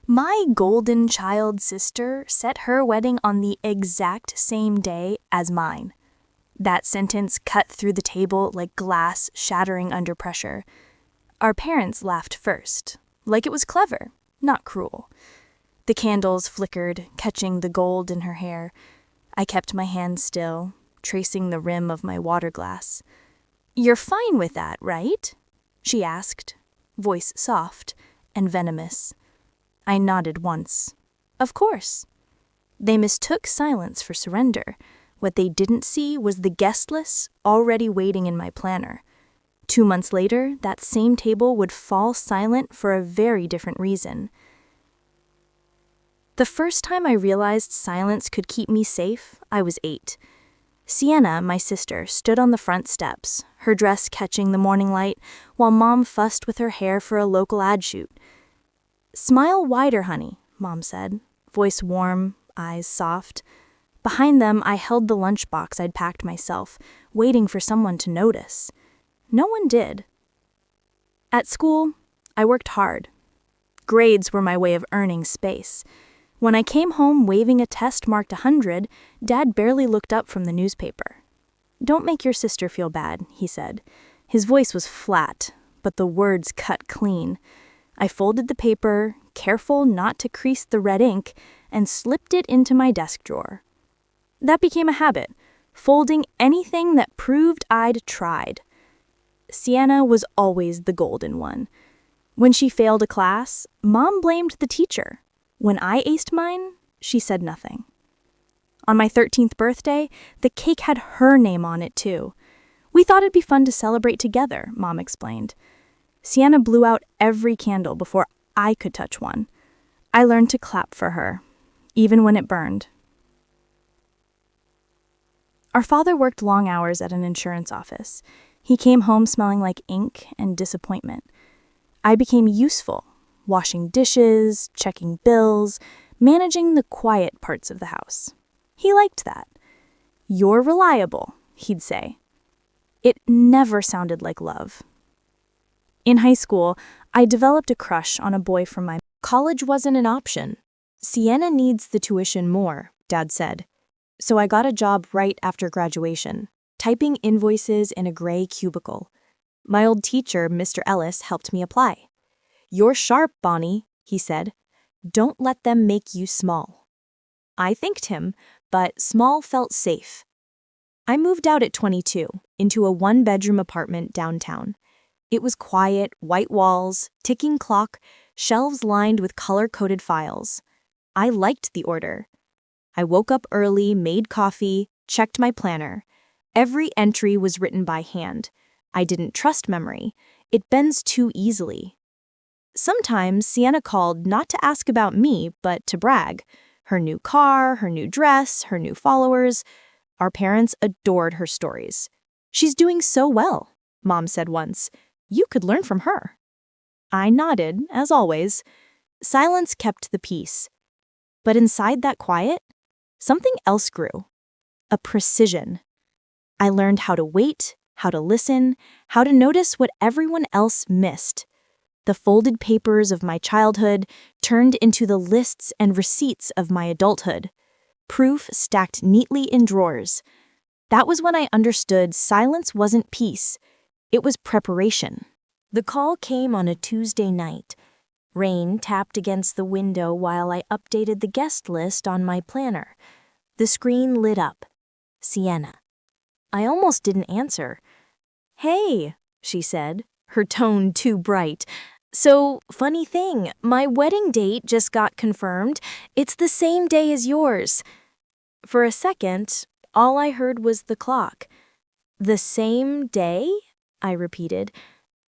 My golden child sister set her wedding on the exact same day as mine. That sentence cut through the table like glass shattering under pressure. Our parents laughed first, like it was clever, not cruel. The candles flickered, catching the gold in her hair. I kept my hand still, tracing the rim of my water glass. "You're fine with that, right?" she asked, voice soft and venomous. I nodded once. Of course. They mistook silence for surrender. What they didn't see was the guest list already waiting in my planner. 2 months later, that same table would fall silent for a very different reason. The first time I realized silence could keep me safe, I was 8. Sienna, my sister, stood on the front steps, her dress catching the morning light, while Mom fussed with her hair for a local ad shoot. "Smile wider, honey," Mom said, voice warm, eyes soft. Behind them, I held the lunchbox I'd packed myself, waiting for someone to notice. No one did. At school, I worked hard. Grades were my way of earning space. When I came home waving a test marked 100, Dad barely looked up from the newspaper. "Don't make your sister feel bad," he said. His voice was flat, but the words cut clean. I folded the paper, careful not to crease the red ink, and slipped it into my desk drawer. That became a habit, folding anything that proved I'd tried. Sienna was always the golden one. When she failed a class, Mom blamed the teacher. When I aced mine, she said nothing. On my 13th birthday, the cake had her name on it too. "We thought it'd be fun to celebrate together," Mom explained. Sienna blew out every candle before I could touch one. I learned to clap for her, even when it burned. Our father worked long hours at an insurance office. He came home smelling like ink and disappointment. I became useful, washing dishes, checking bills, managing the quiet parts of the house. He liked that. "You're reliable," he'd say. It never sounded like love. In high school, I developed a crush on a boy from my college wasn't an option. "Sienna needs the tuition more," Dad said. So I got a job right after graduation, typing invoices in a gray cubicle. My old teacher, Mr. Ellis, helped me apply. "You're sharp, Bonnie," he said. "Don't let them make you small." I thanked him, but small felt safe. I moved out at 22, into a 1-bedroom apartment downtown. It was quiet, white walls, ticking clock, shelves lined with color-coded files. I liked the order. I woke up early, made coffee, checked my planner. Every entry was written by hand. I didn't trust memory. It bends too easily. Sometimes Sienna called not to ask about me, but to brag. Her new car, her new dress, her new followers. Our parents adored her stories. "She's doing so well," Mom said once. "You could learn from her." I nodded, as always. Silence kept the peace. But inside that quiet, something else grew. A precision. I learned how to wait, how to listen, how to notice what everyone else missed. The folded papers of my childhood turned into the lists and receipts of my adulthood. Proof stacked neatly in drawers. That was when I understood silence wasn't peace. It was preparation. The call came on a Tuesday night. Rain tapped against the window while I updated the guest list on my planner. The screen lit up. Sienna. I almost didn't answer. "Hey," she said, her tone too bright. "So, funny thing, my wedding date just got confirmed. It's the same day as yours." For a second, all I heard was the clock. "The same day?" I repeated.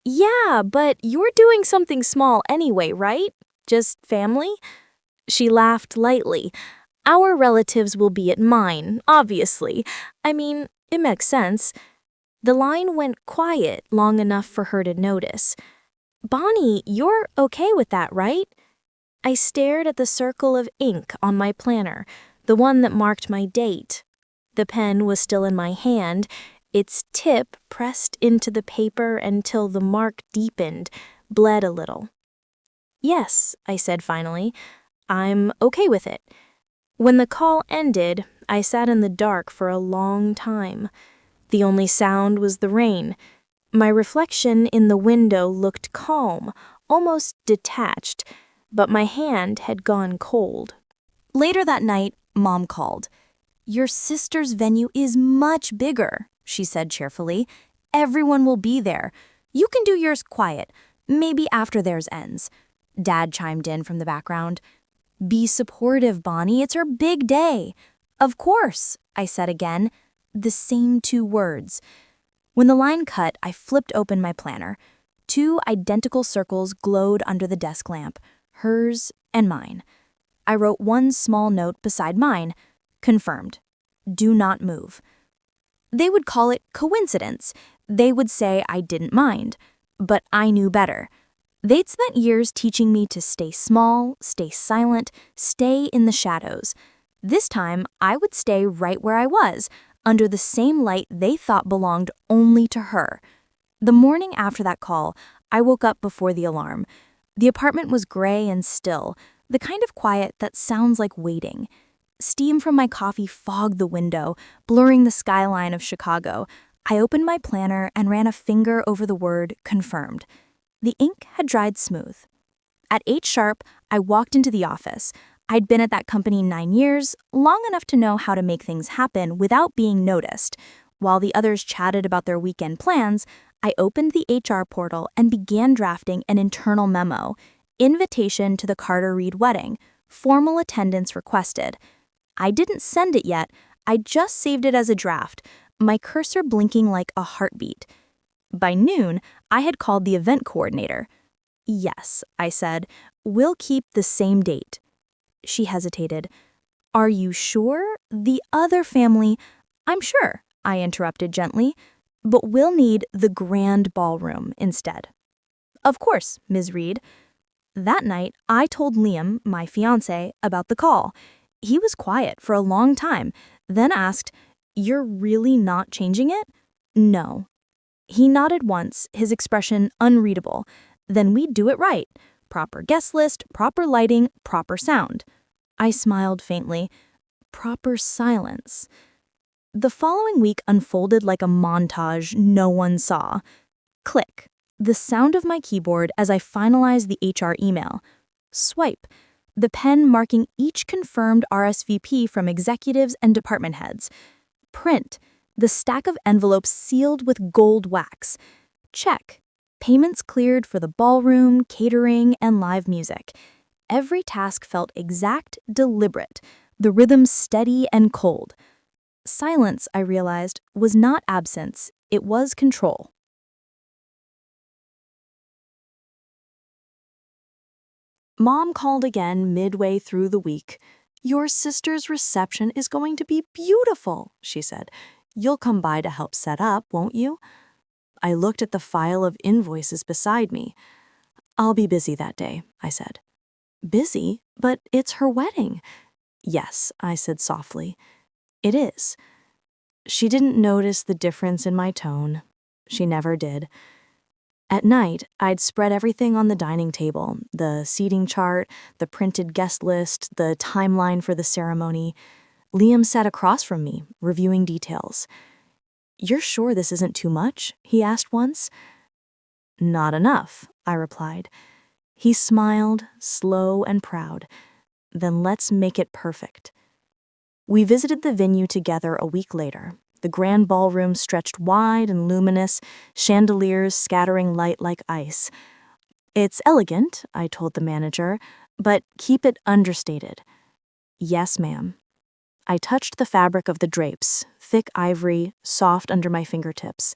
"Yeah, but you're doing something small anyway, right? Just family?" She laughed lightly. "Our relatives will be at mine, obviously. I mean, it makes sense." The line went quiet long enough for her to notice. "Bonnie, you're okay with that, right?" I stared at the circle of ink on my planner, the one that marked my date. The pen was still in my hand, its tip pressed into the paper until the mark deepened, bled a little. Yes, I said finally. I'm okay with it. When the call ended, I sat in the dark for a long time. The only sound was the rain. My reflection in the window looked calm, almost detached, but my hand had gone cold. Later that night, Mom called. "Your sister's venue is much bigger," she said cheerfully. "Everyone will be there. You can do yours quiet, maybe after theirs ends." Dad chimed in from the background. "Be supportive, Bonnie. It's her big day." "Of course," I said again, the same two words. When the line cut, I flipped open my planner. 2 identical circles glowed under the desk lamp, hers and mine. I wrote one small note beside mine. Confirmed. Do not move. They would call it coincidence. They would say I didn't mind. But I knew better. They'd spent years teaching me to stay small, stay silent, stay in the shadows. This time, I would stay right where I was, under the same light they thought belonged only to her. The morning after that call, I woke up before the alarm. The apartment was gray and still, the kind of quiet that sounds like waiting. Steam from my coffee fogged the window, blurring the skyline of Chicago. I opened my planner and ran a finger over the word confirmed. The ink had dried smooth. At 8 sharp, I walked into the office. I'd been at that company 9 years, long enough to know how to make things happen without being noticed. While the others chatted about their weekend plans, I opened the HR portal and began drafting an internal memo. Invitation to the Carter Reed wedding. Formal attendance requested. I didn't send it yet. I just saved it as a draft, my cursor blinking like a heartbeat. By noon, I had called the event coordinator. "Yes," I said, "we'll keep the same date." She hesitated. "Are you sure? The other family—" "I'm sure," I interrupted gently, "but we'll need the grand ballroom instead." "Of course, Ms. Reed." That night, I told Liam, my fiancé, about the call. He was quiet for a long time, then asked, "You're really not changing it?" "No." He nodded once, his expression unreadable. "Then we'd do it right. Proper guest list, proper lighting, proper sound." I smiled faintly. Proper silence. The following week unfolded like a montage no one saw. Click. The sound of my keyboard as I finalized the HR email. Swipe. The pen marking each confirmed RSVP from executives and department heads. Print. The stack of envelopes sealed with gold wax. Check. Payments cleared for the ballroom, catering, and live music. Every task felt exact, deliberate, the rhythm steady and cold. Silence, I realized, was not absence, it was control. Mom called again midway through the week. "Your sister's reception is going to be beautiful," she said. "You'll come by to help set up, won't you?" I looked at the file of invoices beside me. "I'll be busy that day," I said. "Busy? But it's her wedding." "Yes," I said softly. "It is." She didn't notice the difference in my tone. She never did. At night, I'd spread everything on the dining table, the seating chart, the printed guest list, the timeline for the ceremony. Liam sat across from me, reviewing details. "You're sure this isn't too much?" he asked once. "Not enough," I replied. He smiled, slow and proud. "Then let's make it perfect." We visited the venue together a week later. The grand ballroom stretched wide and luminous, chandeliers scattering light like ice. "It's elegant," I told the manager, "but keep it understated." "Yes, ma'am." I touched the fabric of the drapes, thick ivory, soft under my fingertips.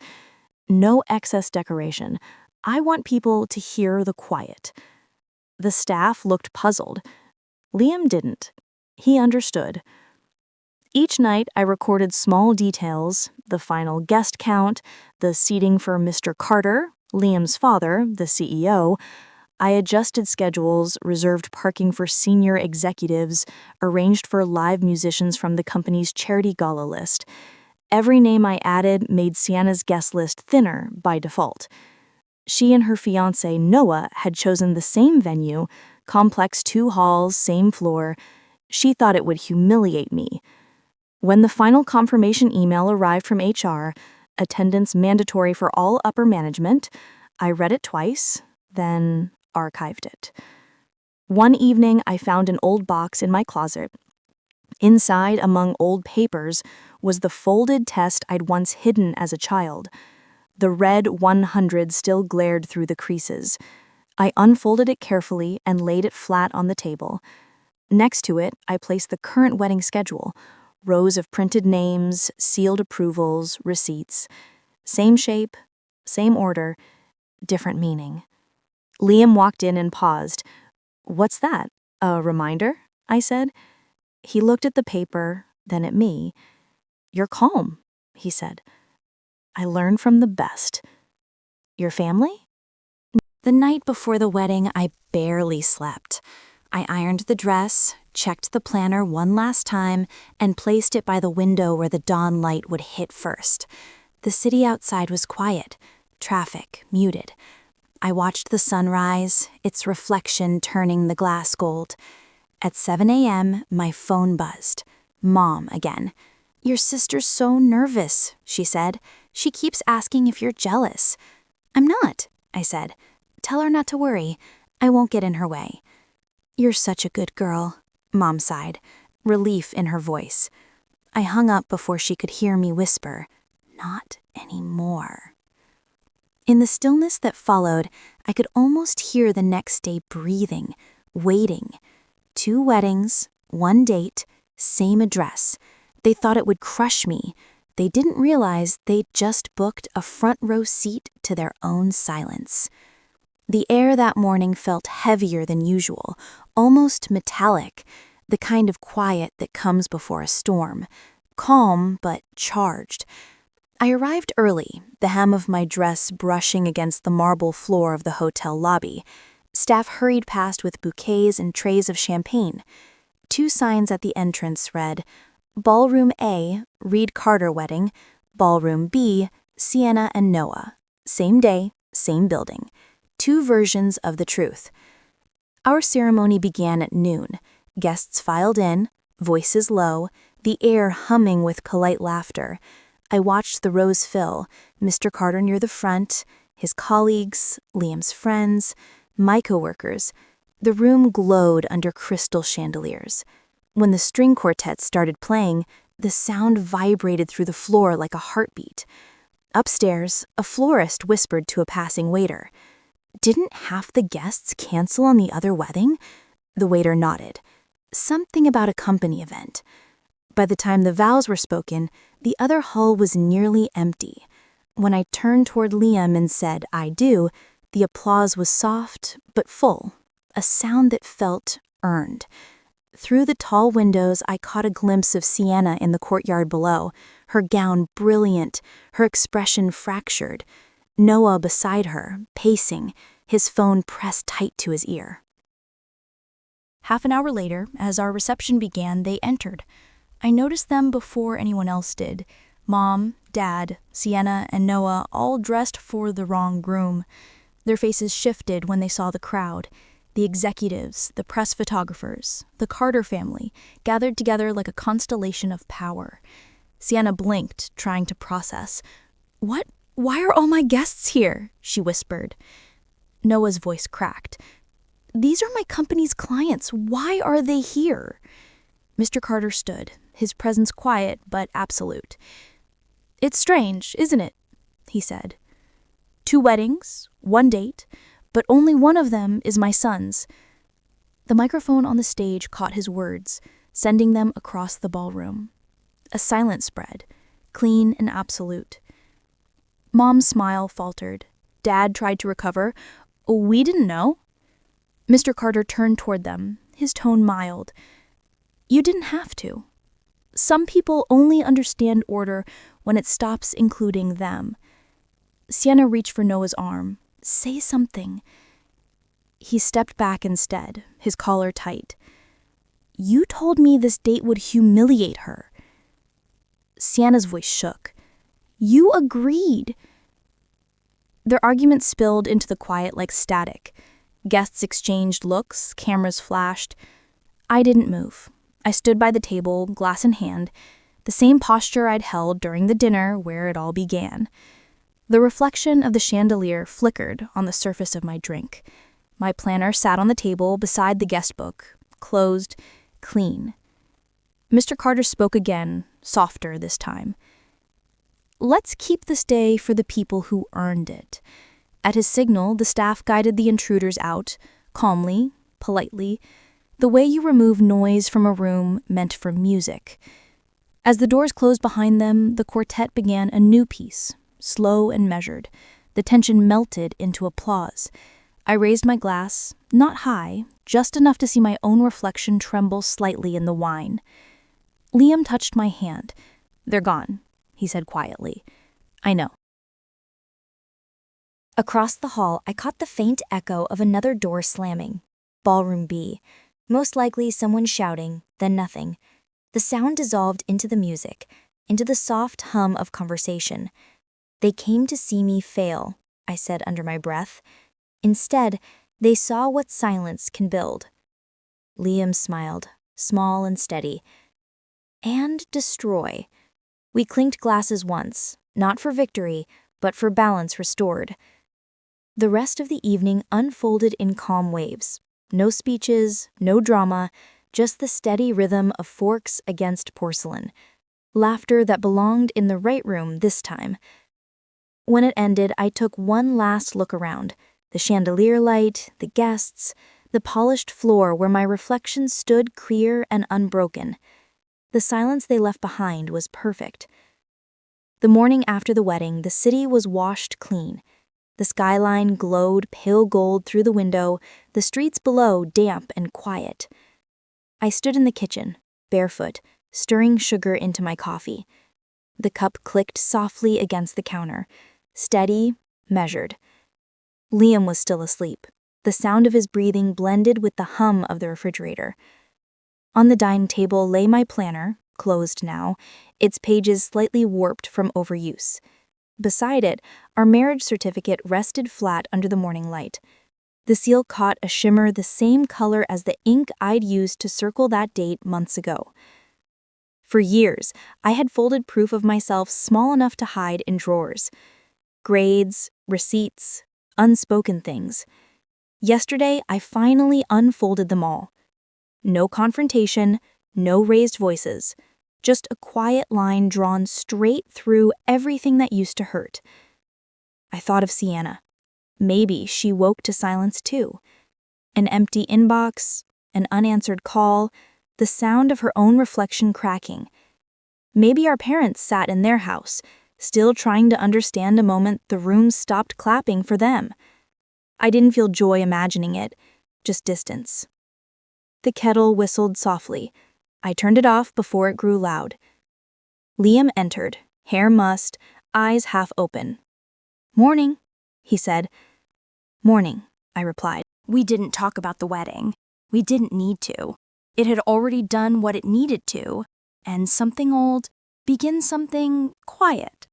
No excess decoration. I want people to hear the quiet. The staff looked puzzled. Liam didn't. He understood. Each night, I recorded small details, the final guest count, the seating for Mr. Carter, Liam's father, the CEO. I adjusted schedules, reserved parking for senior executives, arranged for live musicians from the company's charity gala list. Every name I added made Sienna's guest list thinner by default. She and her fiancé, Noah, had chosen the same venue, complex 2 halls, same floor. She thought it would humiliate me. When the final confirmation email arrived from HR, attendance mandatory for all upper management, I read it twice, then archived it. One evening, I found an old box in my closet. Inside, among old papers, was the folded test I'd once hidden as a child. The red 100 still glared through the creases. I unfolded it carefully and laid it flat on the table. Next to it, I placed the current wedding schedule, rows of printed names, sealed approvals, receipts. Same shape, same order, different meaning. Liam walked in and paused. "What's that? A reminder?" I said. He looked at the paper, then at me. "You're calm," he said. "I learn from the best. Your family?" The night before the wedding, I barely slept. I ironed the dress, checked the planner one last time, and placed it by the window where the dawn light would hit first. The city outside was quiet, traffic muted. I watched the sunrise, its reflection turning the glass gold. At 7 a.m., my phone buzzed. Mom again. "Your sister's so nervous," she said. "She keeps asking if you're jealous." "I'm not," I said. "Tell her not to worry. I won't get in her way." "You're such a good girl," Mom sighed, relief in her voice. I hung up before she could hear me whisper, "Not anymore." In the stillness that followed, I could almost hear the next day breathing, waiting. 2 weddings, 1 date, same address. They thought it would crush me. They didn't realize they'd just booked a front row seat to their own silence. The air that morning felt heavier than usual, almost metallic, the kind of quiet that comes before a storm. Calm, but charged. I arrived early, the hem of my dress brushing against the marble floor of the hotel lobby. Staff hurried past with bouquets and trays of champagne. 2 signs at the entrance read, Ballroom A, Reed Carter Wedding, Ballroom B, Sienna and Noah. Same day, same building. 2 versions of the truth. Our ceremony began at noon. Guests filed in, voices low, the air humming with polite laughter. I watched the rows fill, Mr. Carter near the front, his colleagues, Liam's friends, my coworkers. The room glowed under crystal chandeliers. When the string quartet started playing, the sound vibrated through the floor like a heartbeat. Upstairs, a florist whispered to a passing waiter, "Didn't half the guests cancel on the other wedding?" The waiter nodded. Something about a company event. By the time the vows were spoken, the other hall was nearly empty. When I turned toward Liam and said, "I do," the applause was soft but full, a sound that felt earned. Through the tall windows, I caught a glimpse of Sienna in the courtyard below, her gown brilliant, her expression fractured. Noah beside her, pacing, his phone pressed tight to his ear. Half an hour later, as our reception began, they entered. I noticed them before anyone else did. Mom, Dad, Sienna, and Noah all dressed for the wrong groom. Their faces shifted when they saw the crowd. The executives, the press photographers, the Carter family, gathered together like a constellation of power. Sienna blinked, trying to process. "What? Why are all my guests here?" she whispered. Noah's voice cracked. "These are my company's clients. Why are they here?" Mr. Carter stood, his presence quiet but absolute. "It's strange, isn't it?" he said. 2 weddings, 1 date, but only one of them is my son's. The microphone on the stage caught his words, sending them across the ballroom. A silence spread, clean and absolute. Mom's smile faltered. Dad tried to recover. "We didn't know." Mr. Carter turned toward them, his tone mild. "You didn't have to. Some people only understand order when it stops including them." Sienna reached for Noah's arm. "Say something." He stepped back instead, his collar tight. "You told me this date would humiliate her." Sienna's voice shook. "You agreed." Their argument spilled into the quiet like static. Guests exchanged looks, cameras flashed. I didn't move. I stood by the table, glass in hand, the same posture I'd held during the dinner where it all began. The reflection of the chandelier flickered on the surface of my drink. My planner sat on the table beside the guest book, closed, clean. Mr. Carter spoke again, softer this time. "Let's keep this day for the people who earned it." At his signal, the staff guided the intruders out, calmly, politely, the way you remove noise from a room meant for music. As the doors closed behind them, the quartet began a new piece, slow and measured. The tension melted into applause. I raised my glass, not high, just enough to see my own reflection tremble slightly in the wine. Liam touched my hand. "They're gone," he said quietly. "I know." Across the hall, I caught the faint echo of another door slamming. Ballroom B. Most likely someone shouting, then nothing. The sound dissolved into the music, into the soft hum of conversation. "They came to see me fail," I said under my breath. Instead, they saw what silence can build. Liam smiled, small and steady. "And destroy." We clinked glasses once, not for victory, but for balance restored. The rest of the evening unfolded in calm waves. No speeches, no drama, just the steady rhythm of forks against porcelain. Laughter that belonged in the right room this time. When it ended, I took one last look around. The chandelier light, the guests, the polished floor where my reflection stood clear and unbroken. The silence they left behind was perfect. The morning after the wedding, the city was washed clean. The skyline glowed pale gold through the window, the streets below damp and quiet. I stood in the kitchen, barefoot, stirring sugar into my coffee. The cup clicked softly against the counter, steady, measured. Liam was still asleep. The sound of his breathing blended with the hum of the refrigerator. On the dining table lay my planner, closed now, its pages slightly warped from overuse. Beside it, our marriage certificate rested flat under the morning light. The seal caught a shimmer the same color as the ink I'd used to circle that date months ago. For years, I had folded proof of myself small enough to hide in drawers. Grades, receipts, unspoken things. Yesterday, I finally unfolded them all. No confrontation, no raised voices. Just a quiet line drawn straight through everything that used to hurt. I thought of Sienna. Maybe she woke to silence too. An empty inbox, an unanswered call, the sound of her own reflection cracking. Maybe our parents sat in their house, still trying to understand a moment the room stopped clapping for them. I didn't feel joy imagining it, just distance. The kettle whistled softly. I turned it off before it grew loud. Liam entered, hair mussed, eyes half open. "Morning," he said. "Morning," I replied. We didn't talk about the wedding. We didn't need to. It had already done what it needed to, and something old, begin something quiet.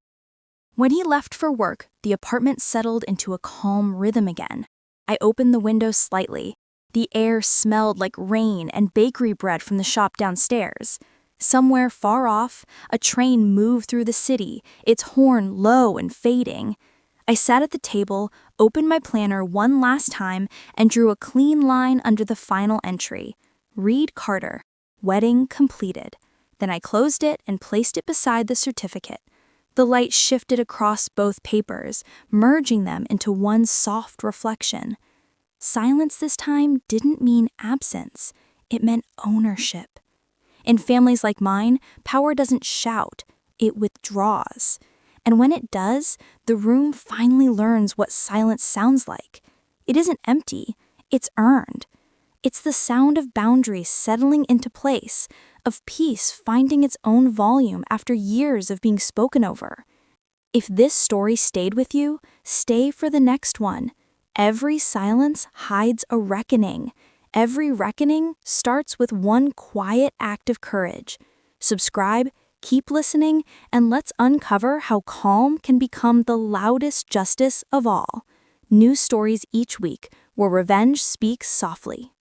When he left for work, the apartment settled into a calm rhythm again. I opened the window slightly. The air smelled like rain and bakery bread from the shop downstairs. Somewhere far off, a train moved through the city, its horn low and fading. I sat at the table, opened my planner one last time, and drew a clean line under the final entry. Reed Carter, wedding completed. Then I closed it and placed it beside the certificate. The light shifted across both papers, merging them into one soft reflection. Silence this time didn't mean absence. It meant ownership. In families like mine, power doesn't shout, it withdraws. And when it does, the room finally learns what silence sounds like. It isn't empty, it's earned. It's the sound of boundaries settling into place, of peace finding its own volume after years of being spoken over. If this story stayed with you, stay for the next one. Every silence hides a reckoning. Every reckoning starts with one quiet act of courage. Subscribe, Keep listening, and let's uncover how calm can become the loudest justice of all. New stories each week, where revenge speaks softly.